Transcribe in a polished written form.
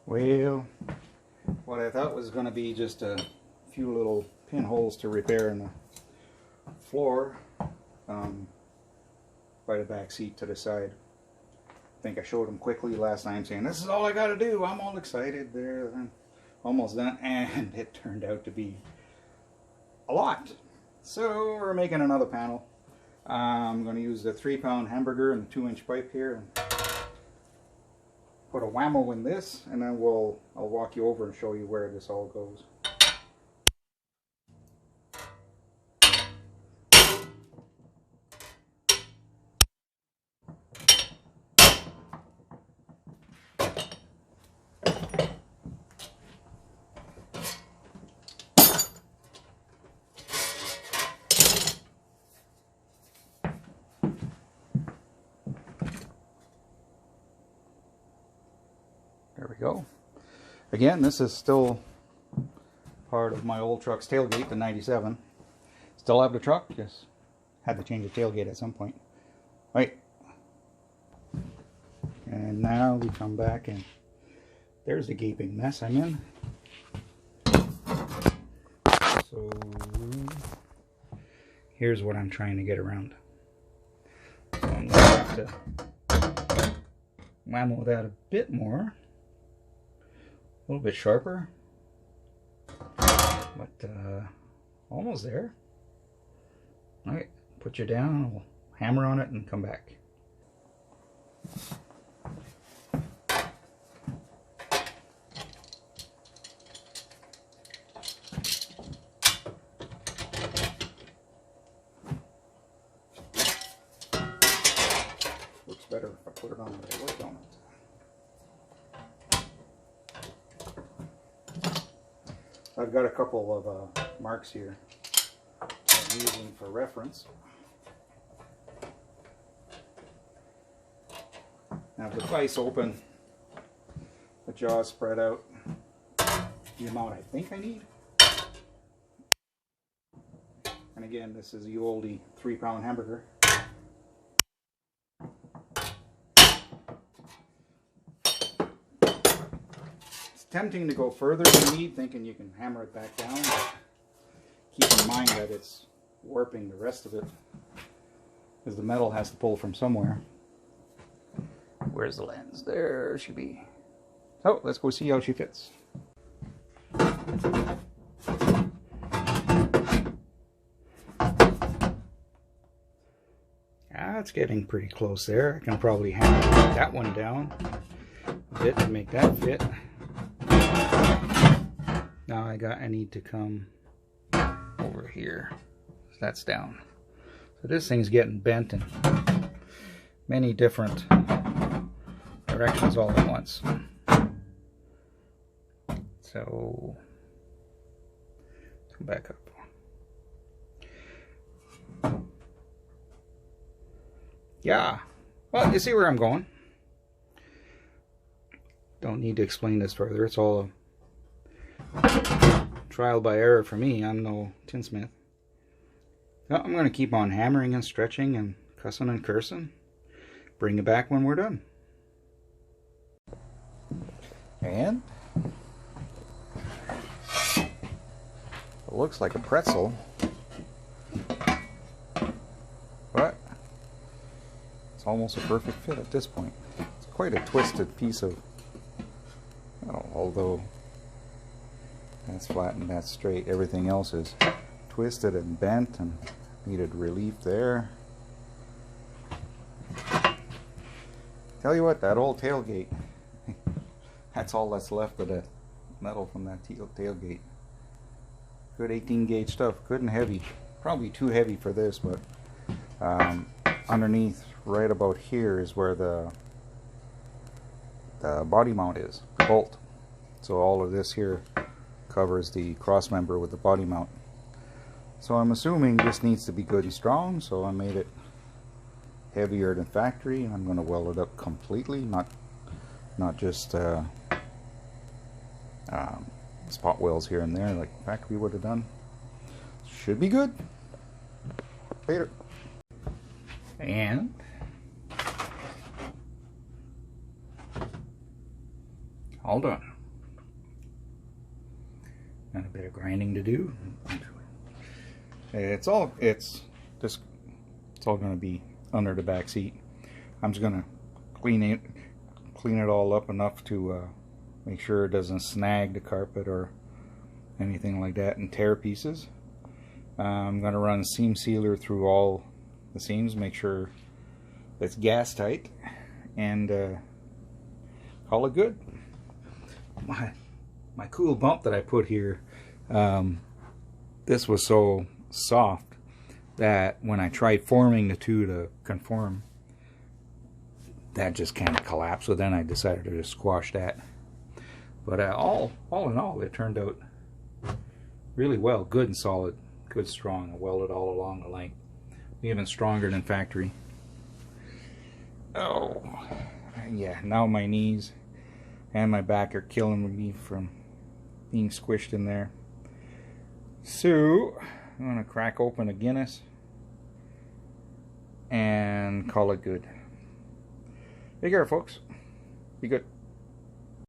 Well, what I thought was going to be just a few little pinholes to repair in the floor by the back seat to the side. I think I showed them quickly last time saying this is all I got to do. I'm all excited there. I'm almost done, and it turned out to be a lot. So we're making another panel. I'm going to use the 3-pound hamburger and the 2-inch pipe here and put a whammo in this, and then I'll walk you over and show you where this all goes. There we go. Again, this is still part of my old truck's tailgate, the 97. Still have the truck, just had to change the tailgate at some point. Right. And now we come back and there's the gaping mess I'm in. So here's what I'm trying to get around. So I'm going to have to whammo that a bit more. A little bit sharper, but almost there. All right, put you down, we'll hammer on it and come back. Looks better if I put it on the wood on it. I've got a couple of marks here I'm using for reference. Now the vise open, the jaws spread out the amount I think I need. And again, this is the oldie 3-pound hamburger. Tempting to go further than need, thinking you can hammer it back down, but keep in mind that it's warping the rest of it, because the metal has to pull from somewhere. Where's the lens? There she be. So let's go see how she fits. It's getting pretty close there. I can probably hammer that one down a bit to make that fit. Now I need to come over here. So that's down. So this thing's getting bent in many different directions all at once. So come back up. Yeah. Well, you see where I'm going. Don't need to explain this further. It's all trial by error for me. I'm no tinsmith. Well, I'm going to keep on hammering and stretching and cussing and cursing. Bring it back when we're done. And it looks like a pretzel, but it's almost a perfect fit at this point. It's quite a twisted piece of, although that's flat and that's straight, everything else is twisted and bent and needed relief there. Tell you what, that old tailgate, that's all that's left of the metal from that tailgate. Good 18 gauge stuff, good and heavy. Probably too heavy for this, but underneath, right about here, is where the body mount is, the bolt. So all of this here covers the cross member with the body mount. So I'm assuming this needs to be good and strong, so I made it heavier than factory, and I'm going to weld it up completely, not just spot welds here and there like factory would have done. Should be good. Later. And all done. Got a bit of grinding to do. It's all going to be under the back seat. I'm just going to clean it all up enough to make sure it doesn't snag the carpet or anything like that and tear pieces. I'm going to run seam sealer through all the seams, make sure it's gas tight, and call it good. My cool bump that I put here, this was so soft that when I tried forming the two to conform, that just kind of collapsed. So then I decided to just squash that. But all in all, it turned out really well, good and solid, good, strong, welded all along the length, even stronger than factory. Oh, yeah, now my knees and my back are killing me from being squished in there. So I'm gonna crack open a Guinness and call it good. Take care, folks. Be good.